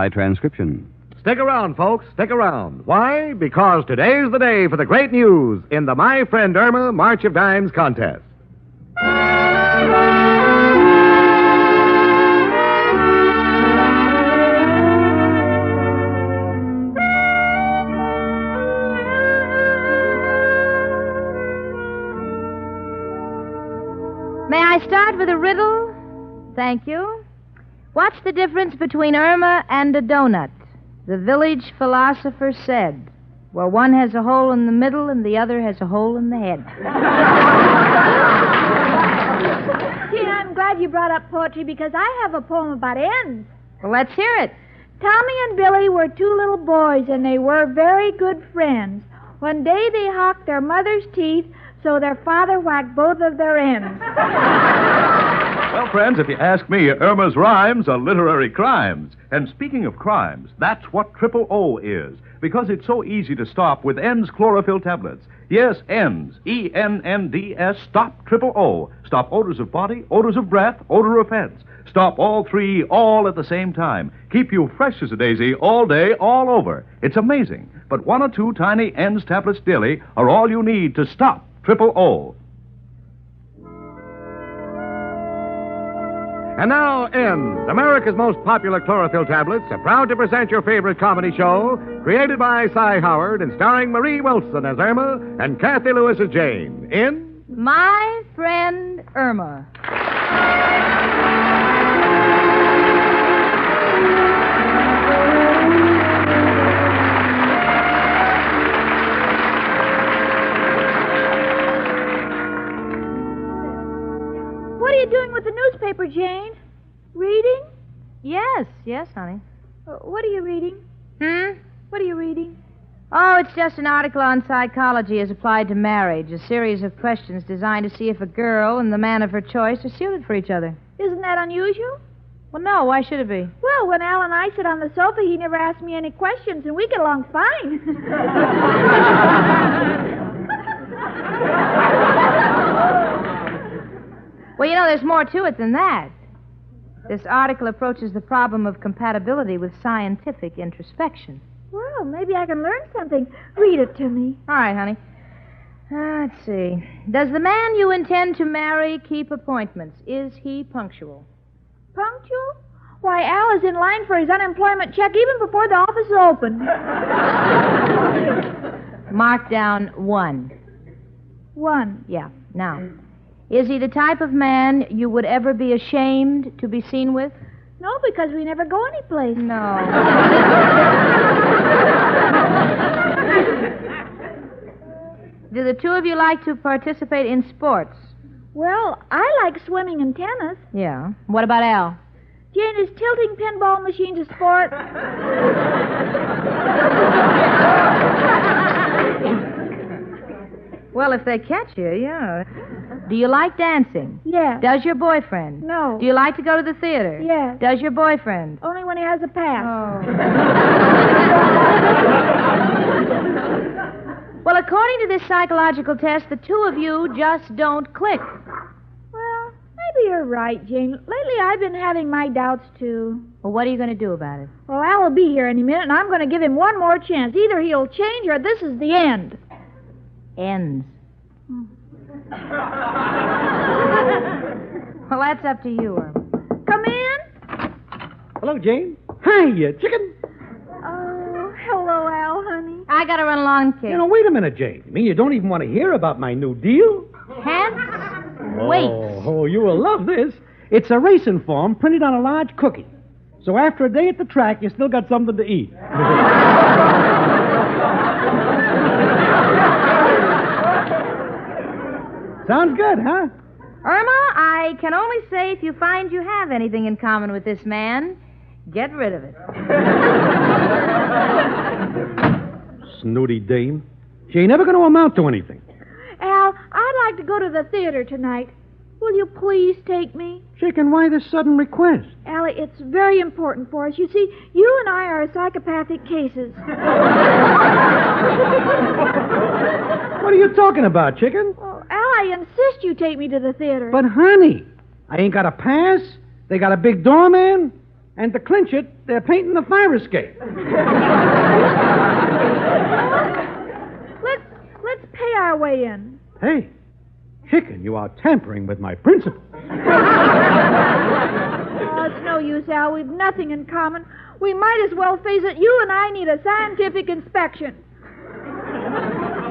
by transcription. Stick around, folks. Stick around. Why? Because today's the day for the great news in the My Friend Irma March of Dimes contest. May I start with a riddle? Thank you. What's the difference between Irma and a donut? The village philosopher said. Well, one has a hole in the middle and the other has a hole in the head. Gee, I'm glad you brought up poetry because I have a poem about ends. Well, let's hear it. Tommy and Billy were two little boys, and they were very good friends. One day they hawked their mother's teeth, so their father whacked both of their ends. Well, friends, if you ask me, Irma's rhymes are literary crimes. And speaking of crimes, that's what Triple O is, because it's so easy to stop with N's chlorophyll tablets. Yes, N's, E-N-N-D-S, stop Triple O. Stop odors of body, odors of breath, odor of heads. Stop all three, all at the same time. Keep you fresh as a daisy all day, all over. It's amazing. But one or two tiny N's tablets daily are all you need to stop Triple O. And now, N's, America's most popular chlorophyll tablets, are proud to present your favorite comedy show, created by Cy Howard and starring Marie Wilson as Irma and Kathy Lewis as Jane, in My Friend Irma. What are you doing with the newspaper, Jane? Reading? Yes, honey. What are you reading? What are you reading? Oh, it's just an article on psychology as applied to marriage, a series of questions designed to see if a girl and the man of her choice are suited for each other. Isn't that unusual? Well, no, why should it be? Well, when Al and I sit on the sofa, he never asks me any questions, and we get along fine. Well, you know, there's more to it than that. This article approaches the problem of compatibility with scientific introspection. Well, maybe I can learn something. Read it to me. All right, honey. Let's see. Does the man you intend to marry keep appointments? Is he punctual? Punctual? Why, Al is in line for his unemployment check even before the office is open. Mark down 1. 1. Yeah, now. Is he the type of man you would ever be ashamed to be seen with? No, because we never go anyplace. No. Do the two of you like to participate in sports? Well, I like swimming and tennis. Yeah. What about Al? Jane, is tilting pinball machines a sport? Well, if they catch you, yeah. Do you like dancing? Yes. Does your boyfriend? No. Do you like to go to the theater? Yes. Does your boyfriend? Only when he has a pass. Oh. Well, according to this psychological test, the two of you just don't click. Well, maybe you're right, Jane. Lately, I've been having my doubts, too. Well, what are you going to do about it? Well, Al will be here any minute, and I'm going to give him one more chance. Either he'll change or this is the end. Ends. Well, that's up to you, Irma. Come in. Hello, Jane. Hiya, chicken. Oh, hello, Al, honey. I got to run along, kid. Wait a minute, Jane. You mean you don't even want to hear about my new deal? Hence, wait. Oh, you will love this. It's a racing form printed on a large cookie. So after a day at the track, you still got something to eat. Sounds good, huh? Irma, I can only say if you find you have anything in common with this man, get rid of it. Snooty dame. She ain't never going to amount to anything. Al, I'd like to go to the theater tonight. Will you please take me? Chicken, why this sudden request? Allie, it's very important for us. You see, you and I are psychopathic cases. What are you talking about, chicken? Well, Al, I insist you take me to the theater. But, honey, I ain't got a pass. They got a big doorman. And to clinch it, they're painting the fire escape. Let's pay our way in. Hey, Chicken, you are tampering with my principles. Oh, it's no use, Al. We've nothing in common. We might as well face it. You and I need a scientific inspection.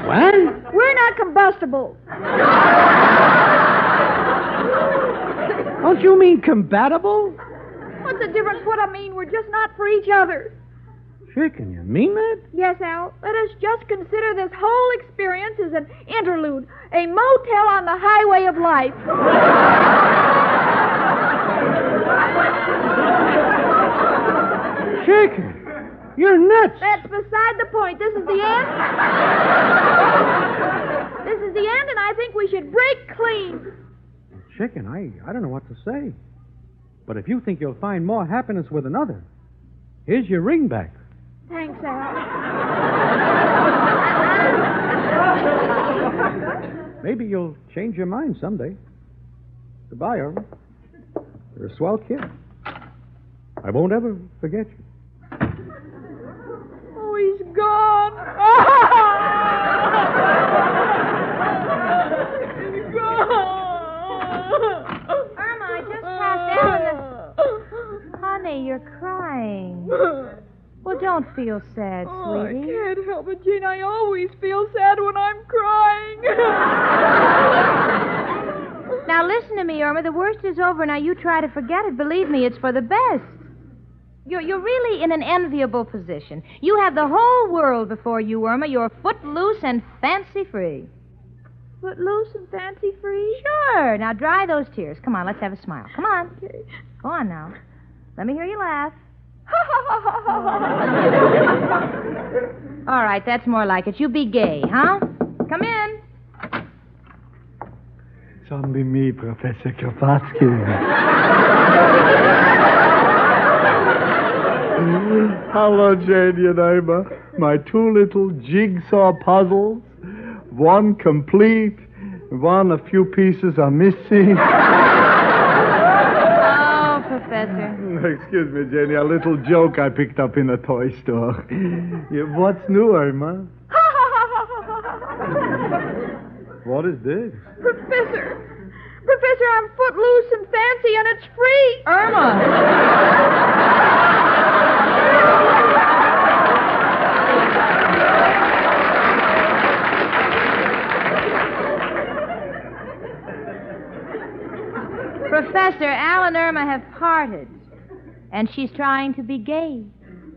What? We're not combustible. Don't you mean compatible? What's the difference? What I mean, we're just not for each other. Chicken, you mean that? Yes, Al. Let us just consider this whole experience as an interlude, a motel on the highway of life. Chicken, you're nuts. That's beside the point. This is the end. This is the end, and I think we should break clean. Chicken, I don't know what to say. But if you think you'll find more happiness with another, here's your ring back. Thanks, Al. Maybe you'll change your mind someday. Goodbye, Irma. You're a swell kid. I won't ever forget you. Oh, he's gone. He's gone. Irma, I just passed out in the... Honey, you're crying. Well, don't feel sad, Oh, I sweetie. can't help it, Gene. I always feel sad when I'm crying. Now, listen to me, Irma. The worst is over. Now, you try to forget it. Believe me, it's for the best. You're really in an enviable position. You have the whole world before you, Irma. You're footloose and fancy-free. Footloose and fancy-free? Sure. Now, dry those tears. Come on, let's have a smile. Come on. Okay. Go on now. Let me hear you laugh. All right, that's more like it. You be gay, huh? Come in. Zombie me, Professor Kropotkin. Hello, Janie and Irma. My two little jigsaw puzzles. One complete, one a few pieces are missing. Oh, Professor. Excuse me, Jenny, a little joke I picked up in a toy store. Yeah, what's new, Irma? What is this? Professor, I'm footloose and fancy, and it's free. Irma. Professor, Al and Irma have parted, and she's trying to be gay.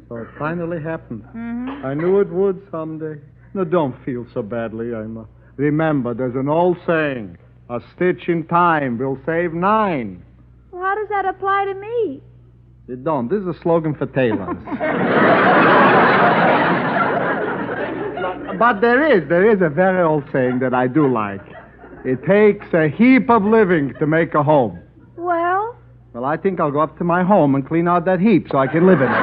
So it finally happened. Mm-hmm. I knew it would someday. No, don't feel so badly, Irma. Remember, there's an old saying, a stitch in time will save 9. Well, how does that apply to me? It don't. This is a slogan for tailors. But there is a very old saying that I do like. It takes a heap of living to make a home. Well, Well, I think I'll go up to my home and clean out that heap so I can live in it.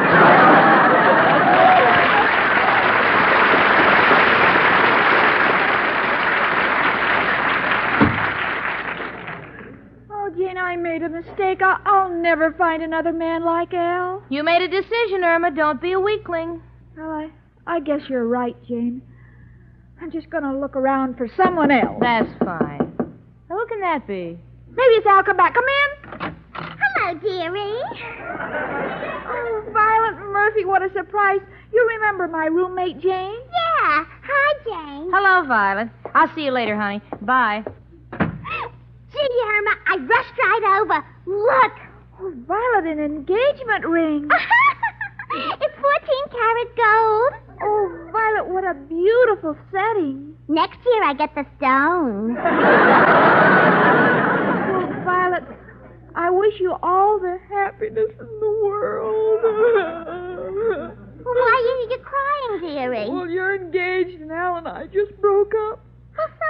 oh, Jane, I made a mistake. I'll never find another man like Al. You made a decision, Irma. Don't be a weakling. Well, I guess you're right, Jane. I'm just going to look around for someone else. That's fine. Now, who can that be? Maybe it's Al. Come back. Come in. Hello, dearie. Oh, Violet Murphy, what a surprise. You remember my roommate, Jane? Yeah. Hi, Jane. Hello, Violet. I'll see you later, honey. Bye. Gee, Irma, I rushed right over. Look. Oh, Violet, an engagement ring. It's 14-karat gold. Oh, Violet, what a beautiful setting. Next year I get the stone. Oh, Violet, I wish you all the happiness in the world. Why are you crying, dearie? Well, you're engaged, and Al and I just broke up. Well, so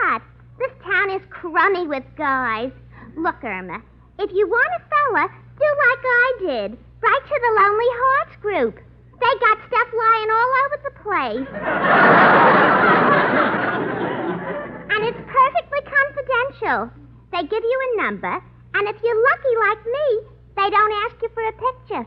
what? This town is crummy with guys. Look, Irma, if you want a fella, do like I did. Write to the Lonely Hearts group. They got stuff lying all over the place. And it's perfectly confidential. They give you a number, and if you're lucky like me, They don't ask you for a picture.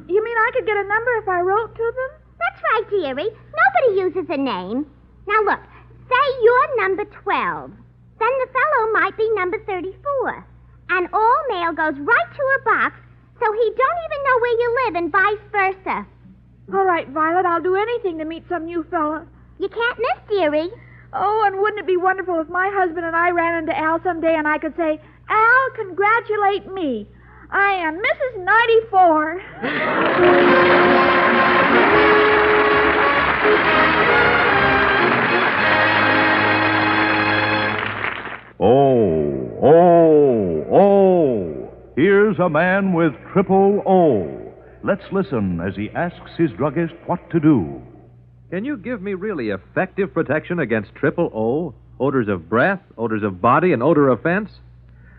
You mean I could get a number if I wrote to them? That's right, dearie. Nobody uses a name. Now, look, say you're number 12. Then the fellow might be number 34. And all mail goes right to a box, so he don't even know where you live and vice versa. All right, Violet, I'll do anything to meet some new fella. You can't miss, dearie. Oh, and wouldn't it be wonderful if my husband and I ran into Al someday and I could say, Al, congratulate me. I am Mrs. 94. Oh. Here's a man with triple O. Let's listen as he asks his druggist what to do. Can you give me really effective protection against triple O? Odors of breath, odors of body, and odor of fence?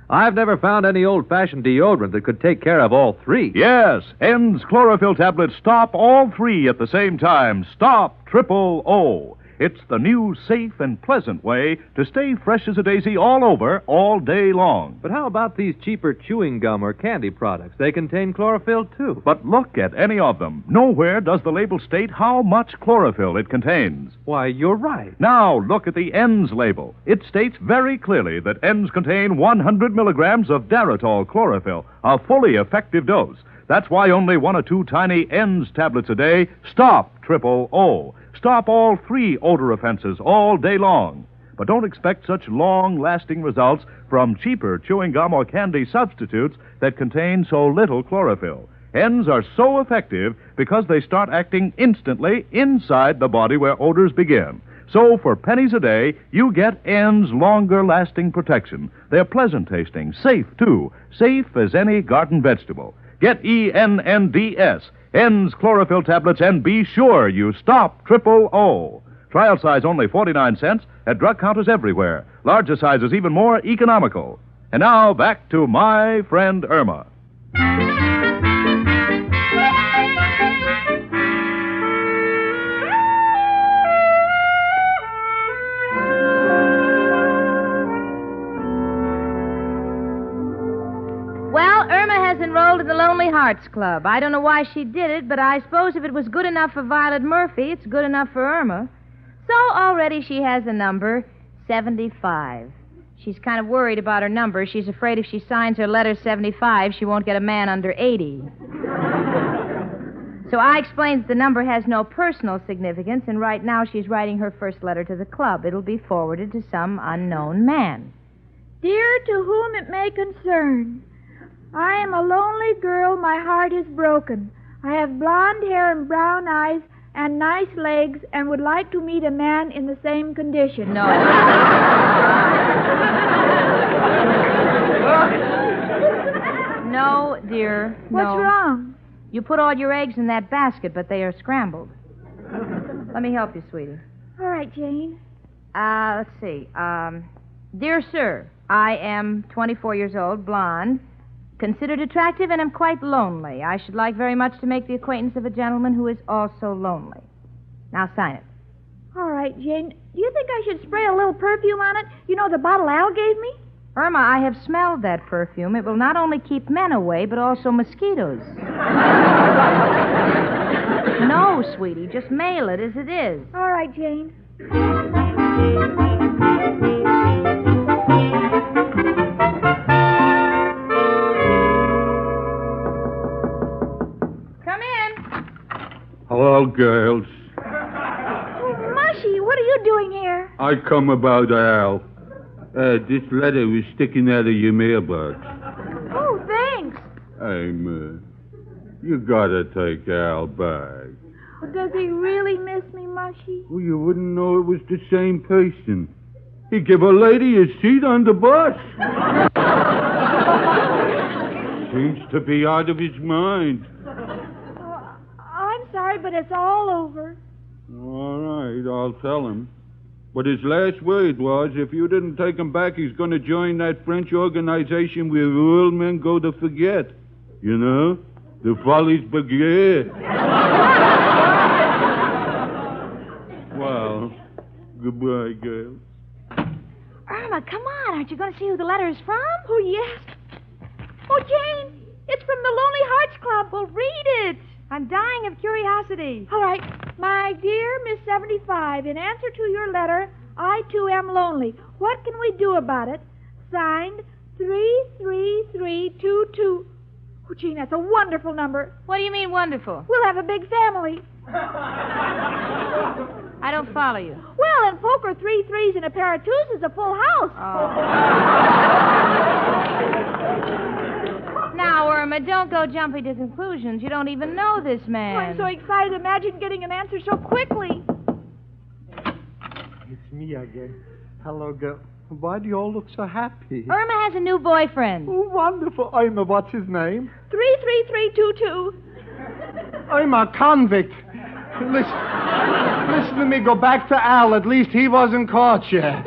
I've never found any old-fashioned deodorant that could take care of all three. Yes, N's chlorophyll tablets stop all three at the same time. Stop triple O. It's the new, safe, and pleasant way to stay fresh as a daisy all over, all day long. But how about these cheaper chewing gum or candy products? They contain chlorophyll, too. But look at any of them. Nowhere does the label state how much chlorophyll it contains. Why, you're right. Now, look at the N's label. It states very clearly that N's contain 100 milligrams of Daratol chlorophyll, a fully effective dose. That's why only 1 or 2 tiny N's tablets a day stop triple O. Stop all three odor offenses all day long. But don't expect such long-lasting results from cheaper chewing gum or candy substitutes that contain so little chlorophyll. N's are so effective because they start acting instantly inside the body where odors begin. So for pennies a day, you get N's longer-lasting protection. They're pleasant-tasting, safe, too. Safe as any garden vegetable. Get ENNDS, N's chlorophyll tablets, and be sure you stop triple O. Trial size only 49 cents at drug counters everywhere. Larger sizes even more economical. And now back to my friend Irma. Well, Irma has enrolled in the Lonely Hearts Club. I don't know why she did it, but I suppose if it was good enough for Violet Murphy, it's good enough for Irma. So already she has the number 75. She's kind of worried about her number. She's afraid if she signs her letter 75, she won't get a man under 80. So I explained that the number has no personal significance, and right now she's writing her first letter to the club. It'll be forwarded to some unknown man. Dear to whom it may concern, I am a lonely girl, my heart is broken. I have blonde hair and brown eyes and nice legs and would like to meet a man in the same condition. No. No, dear. What's no. wrong? You put all your eggs in that basket, but they are scrambled. Let me help you, sweetie. All right, Jane. Let's see. Dear sir, I am 24 years old, blonde, considered attractive, and am quite lonely. I should like very much to make the acquaintance of a gentleman who is also lonely. Now sign it. All right, Jane. Do you think I should spray a little perfume on it? You know, the bottle Al gave me? Irma, I have smelled that perfume. It will not only keep men away, but also mosquitoes. No, sweetie, just mail it as it is. All right, Jane. Come in. Hello, girls. Oh, Mushy, what are you doing here? I come about Al. This letter was sticking out of your mailbox. Oh, thanks. Irma, you gotta take Al back. Well, does he really miss me, Mushy? Well, you wouldn't know it was the same person. He give a lady a seat on the bus. Seems to be out of his mind. I'm sorry, but it's all over. All right, I'll tell him. But his last word was, if you didn't take him back, he's going to join that French organization where old men go to forget. You know? The Folies Bergère. Well, goodbye, girls. Irma, come on. Aren't you going to see who the letter is from? Oh, yes. Oh, Jane, it's from the Lonely Hearts Club. Well, read it. I'm dying of curiosity. All right. My dear Miss 75, in answer to your letter, I too am lonely. What can we do about it? Signed 33322. Oh, Jane, that's a wonderful number. What do you mean wonderful? We'll have a big family. I don't follow you. Well, in poker, 3 threes and a pair of twos is a full house. Oh. Now, Irma, don't go jumping to conclusions. You don't even know this man. Oh, I'm so excited. Imagine getting an answer so quickly. It's me again. Hello, girl. Why do you all look so happy? Irma has a new boyfriend. Oh, wonderful. Irma, what's his name? 33322. I'm a convict. Listen to me. Go back to Al. At least he wasn't caught yet.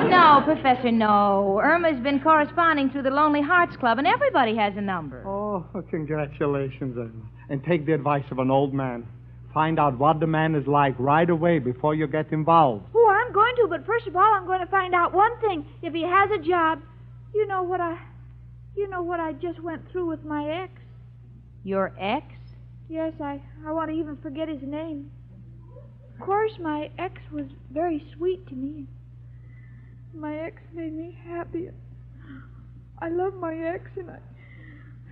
No, Professor, no. Irma's been corresponding through the Lonely Hearts Club, and everybody has a number. Oh, congratulations, Irma. And take the advice of an old man. Find out what the man is like right away before you get involved. Oh, I'm going to, but first of all, I'm going to find out one thing. If he has a job, you know what I just went through with my ex? Your ex? Yes, I want to even forget his name. Of course, my ex was very sweet to me. My ex made me happy. I love my ex, and I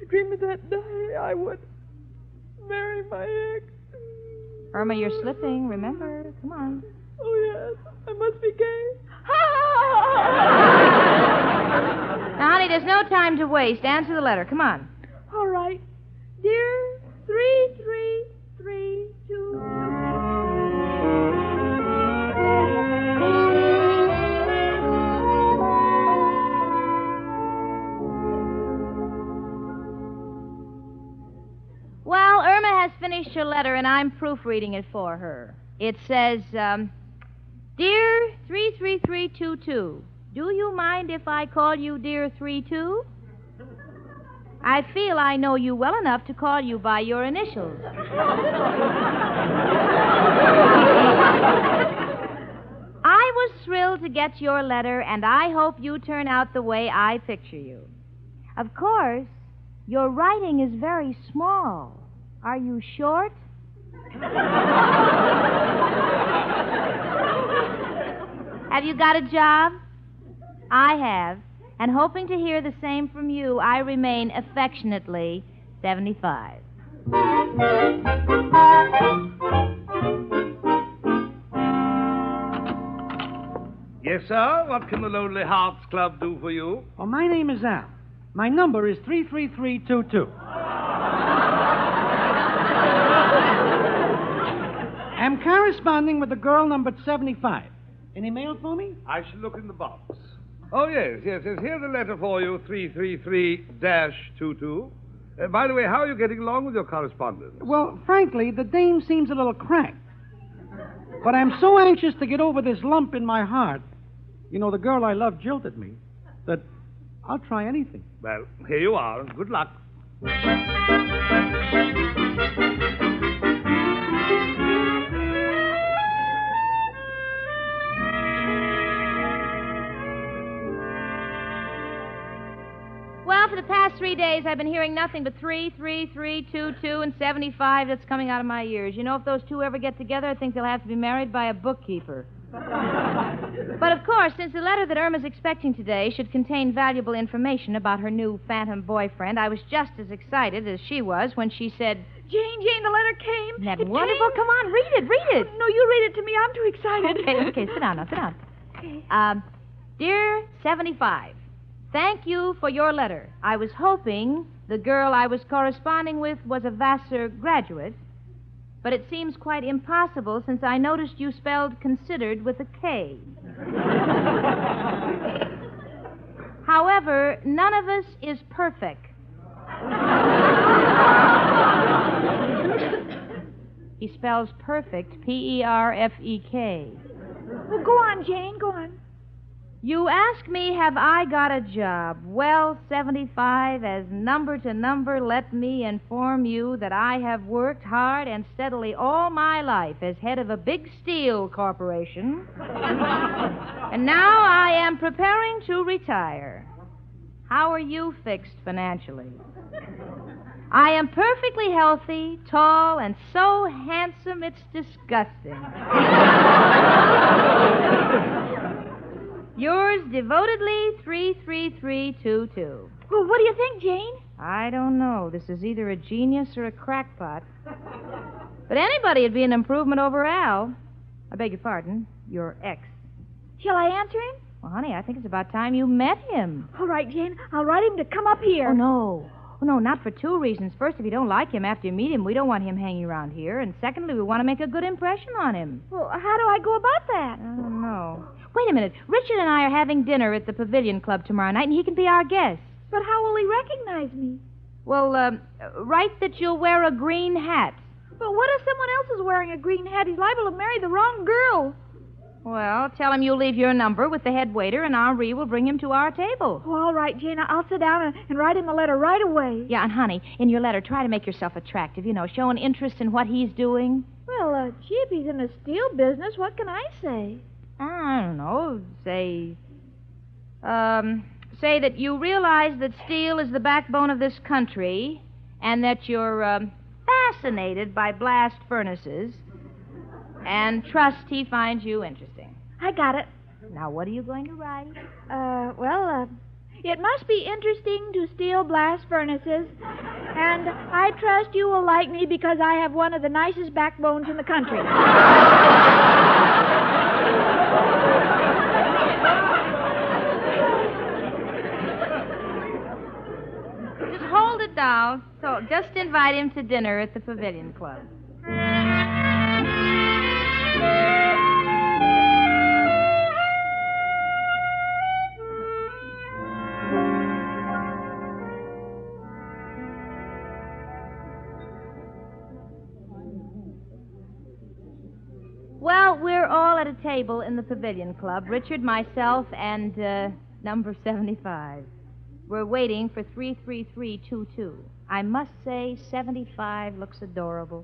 dream of that day I would marry my ex. Irma, you're slipping. Remember. Come on. Oh, yes. I must be gay. Now, honey, there's no time to waste. Answer the letter. Come on. All right. Dear 33322. Well, Irma has finished her letter, and I'm proofreading it for her. It says, Dear 33322, do you mind if I call you Dear 32? I feel I know you well enough to call you by your initials. I was thrilled to get your letter, and I hope you turn out the way I picture you. Of course, your writing is very small. Are you short? Have you got a job? I have. And hoping to hear the same from you, I remain affectionately 75. Yes, sir. What can the Lonely Hearts Club do for you? Oh, my name is Al. My number is 33322. I'm corresponding with the girl numbered 75. Any mail for me? I shall look in the box. Oh, yes. Here's a letter for you, 333-22. By the way, how are you getting along with your correspondence? Well, frankly, the dame seems a little cracked. But I'm so anxious to get over this lump in my heart. You know, the girl I love jilted me. That I'll try anything. Well, here you are. Good luck. Well, for the past 3 days, I've been hearing nothing but 33322 and 75 that's coming out of my ears. You know, if those two ever get together, I think they'll have to be married by a bookkeeper. But, of course, since the letter that Irma's expecting today should contain valuable information about her new phantom boyfriend, I was just as excited as she was when she said, Jane, the letter came. Isn't that It wonderful? came. Come on, read it. No, you read it to me. I'm too excited. Okay, sit down now, sit down. Okay. Dear 75, thank you for your letter. I was hoping the girl I was corresponding with was a Vassar graduate, but it seems quite impossible since I noticed you spelled considered with a K. However, none of us is perfect. He spells perfect, P-E-R-F-E-K. Well, go on, Jane, go on. You ask me, have I got a job? Well, 75, as number to number, let me inform you that I have worked hard and steadily all my life as head of a big steel corporation. And now I am preparing to retire. How are you fixed financially? I am perfectly healthy, tall, and so handsome it's disgusting. Yours devotedly, 33322. Well, what do you think, Jane? I don't know. This is either a genius or a crackpot. But anybody would be an improvement over Al. I beg your pardon, your ex. Shall I answer him? Well, honey, I think it's about time you met him. All right, Jane. I'll write him to come up here. Oh, no. Oh, no, not for two reasons. First, if you don't like him after you meet him, we don't want him hanging around here. And secondly, we want to make a good impression on him. Well, how do I go about that? I don't know. Wait a minute. Richard and I are having dinner at the Pavilion Club tomorrow night, and he can be our guest. But how will he recognize me? Well, write that you'll wear a green hat. But what if someone else is wearing a green hat? He's liable to marry the wrong girl. Well, tell him you'll leave your number with the head waiter, and Henri will bring him to our table. Oh, all right, Jane. I'll sit down and write him a letter right away. Yeah, and honey, in your letter, try to make yourself attractive. Show an interest in what he's doing. Well, gee, if he's in the steel business, what can I say? I don't know. Say that you realize that steel is the backbone of this country, and that you're fascinated by blast furnaces, and trust he finds you interesting. I got it. Now, what are you going to write? It must be interesting to steel blast furnaces, and I trust you will like me because I have one of the nicest backbones in the country. Just hold it down. So just invite him to dinner at the Pavilion Club. Well, we're all at a table in the Pavilion Club. Richard, myself, and number 75. We're waiting for 33322. I must say, 75 looks adorable.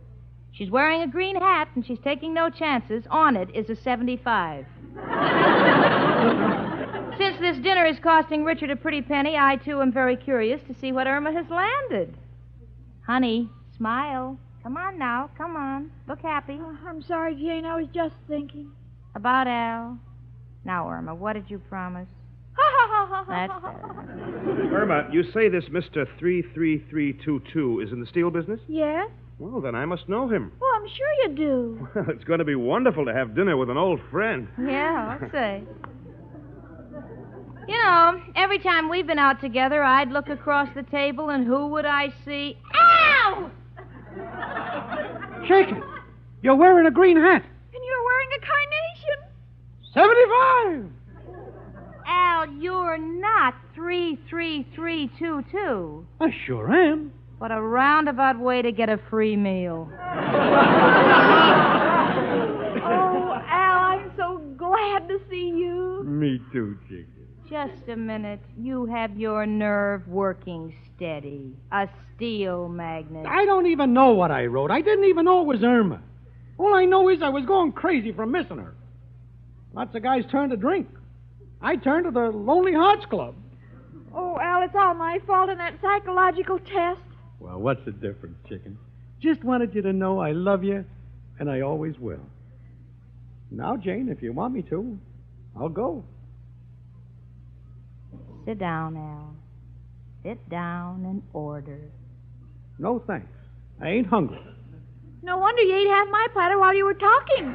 She's wearing a green hat, and she's taking no chances. On it is a 75. Since this dinner is costing Richard a pretty penny, I, too, am very curious to see what Irma has landed. Honey, smile. Come on now, come on. Look happy. Oh, I'm sorry, Jane. I was just thinking. About Al. Now, Irma, what did you promise? That's better. Irma, you say this Mr. 33322 is in the steel business? Yes? Well, then I must know him. Well, I'm sure you do. Well, it's going to be wonderful to have dinner with an old friend. Yeah, I'll say. Every time we've been out together, I'd look across the table, and who would I see? Ow! Shaken. You're wearing a green hat. And you're wearing a carnation. 75. Al, you're not 33322. I sure am. What a roundabout way to get a free meal. Oh, Al, I'm so glad to see you. Me too, Chicken. Just a minute. You have your nerve working steady. A steel magnet. I don't even know what I wrote. I didn't even know it was Irma. All I know is I was going crazy from missing her. Lots of guys turn to drink. I turned to the Lonely Hearts Club. Oh, Al, it's all my fault in that psychological test. Well, what's the difference, Chicken? Just wanted you to know I love you, and I always will. Now, Jane, if you want me to, I'll go. Sit down, Al. Sit down and order. No, thanks. I ain't hungry. No wonder you ate half my platter while you were talking.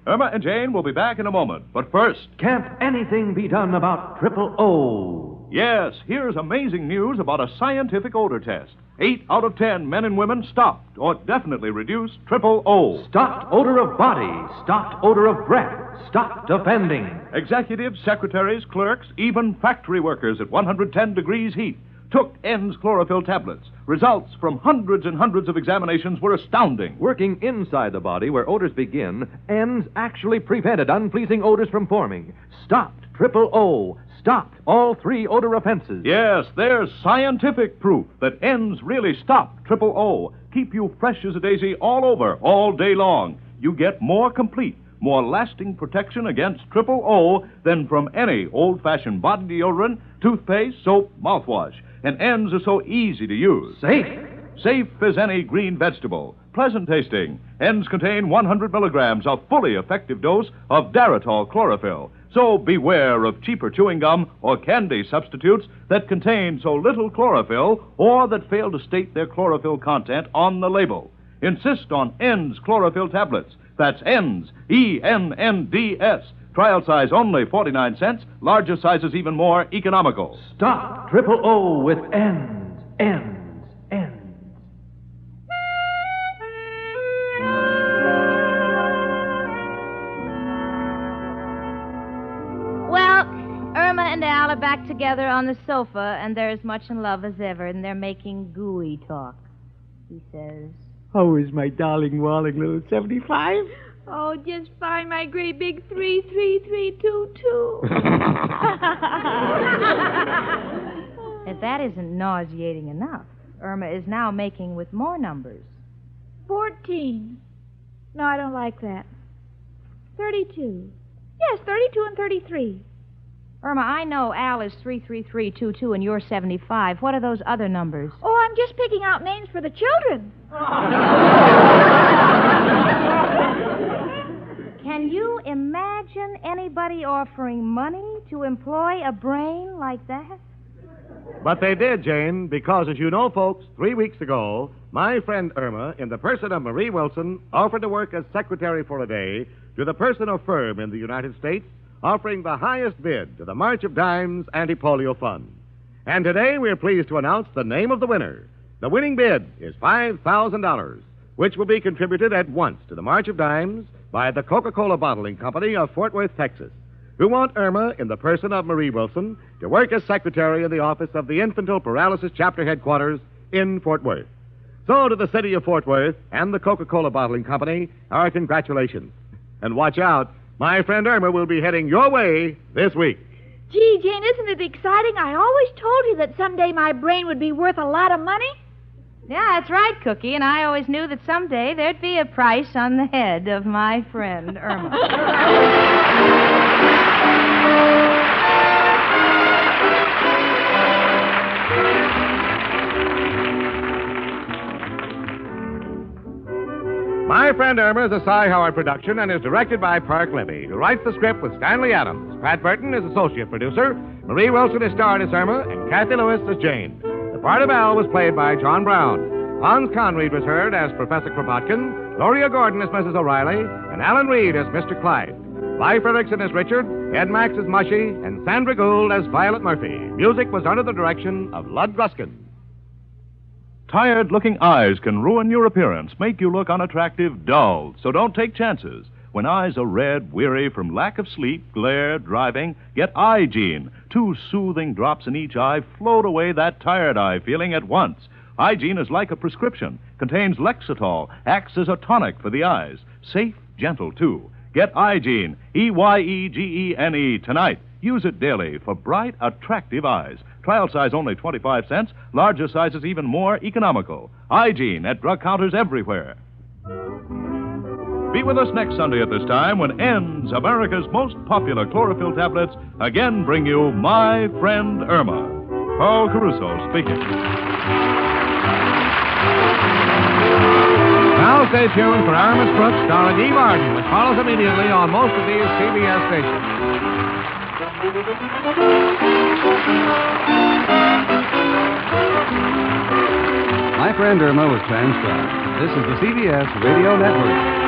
Irma and Jane will be back in a moment. But first, Can't anything be done about triple O? yes, here's amazing news about a scientific odor test. 8 out of 10 men and women stopped or definitely reduced triple O. Stopped odor of body, stopped odor of breath, stopped offending. Executives, secretaries, clerks, even factory workers at 110 degrees heat took N's chlorophyll tablets. Results from hundreds and hundreds of examinations were astounding. Working inside the body where odors begin, N's actually prevented unpleasing odors from forming. Stopped triple O. stopped all 3 odor offenses. Yes, there's scientific proof that N's really stop triple O, keep you fresh as a daisy all over, all day long. You get more complete, more lasting protection against triple O than from any old-fashioned body deodorant, toothpaste, soap, mouthwash. And N's are so easy to use. Safe. Safe as any green vegetable. Pleasant tasting. N's contain 100 milligrams, a fully effective dose of Daratol chlorophyll. So beware of cheaper chewing gum or candy substitutes that contain so little chlorophyll or that fail to state their chlorophyll content on the label. Insist on N's chlorophyll tablets. That's N's, E-N-N-D-S. Trial size only 49 cents. Larger sizes even more economical. Stop triple O with N's, N's, N's. Well, Irma and Al are back together on the sofa, and they're as much in love as ever, and they're making gooey talk. He says, How is my darling, walling little 75? Oh, just fine, my great big 33322. If that isn't nauseating enough, Irma is now making with more numbers. 14. No, I don't like that. 32. Yes, 32 and 33. Irma, I know Al is 33322 and you're 75. What are those other numbers? Oh, I'm just picking out names for the children. Can you imagine anybody offering money to employ a brain like that? But they did, Jane, because, as you know, folks, 3 weeks ago, my friend Irma, in the person of Marie Wilson, offered to work as secretary for a day to the personal firm in the United States offering the highest bid to the March of Dimes Anti-Polio Fund. And today we're pleased to announce the name of the winner. The winning bid is $5,000, which will be contributed at once to the March of Dimes by the Coca-Cola Bottling Company of Fort Worth, Texas, who want Irma, in the person of Marie Wilson, to work as secretary in the office of the Infantile Paralysis Chapter Headquarters in Fort Worth. So to the city of Fort Worth and the Coca-Cola Bottling Company, our congratulations. And watch out, my friend Irma will be heading your way this week. Gee, Jane, isn't it exciting? I always told you that someday my brain would be worth a lot of money. Yeah, that's right, Cookie, and I always knew that someday there'd be a price on the head of my friend Irma. My Friend Irma is a Cy Howard production and is directed by Park Libby, who writes the script with Stanley Adams. Pat Burton is associate producer. Marie Wilson is starred as Irma, and Kathy Lewis as Jane. The part of Al was played by John Brown. Hans Conried was heard as Professor Kropotkin, Gloria Gordon as Mrs. O'Reilly, and Alan Reed as Mr. Clyde. Leif Erikson as Richard, Ed Max as Mushy, and Sandra Gould as Violet Murphy. Music was under the direction of Lud Gruskin. Tired-looking eyes can ruin your appearance, make you look unattractive, dull. So don't take chances. When eyes are red, weary from lack of sleep, glare, driving, get Eye-Gene. 2 soothing drops in each eye float away that tired eye feeling at once. Eye-Gene is like a prescription, contains Lexitol, acts as a tonic for the eyes. Safe, gentle, too. Get Eye-Gene, E-Y-E-G-E-N-E, tonight. Use it daily for bright, attractive eyes. Trial size only 25 cents. Larger sizes even more economical. Eye-Gene at drug counters everywhere. Be with us next Sunday at this time when N's, America's most popular chlorophyll tablets, again bring you My Friend Irma. Paul Caruso speaking. Now stay tuned for Aramis Brooks starring Eve Arden, which follows immediately on most of these CBS stations. My Friend Irma was transcribed. This is the CBS Radio Network.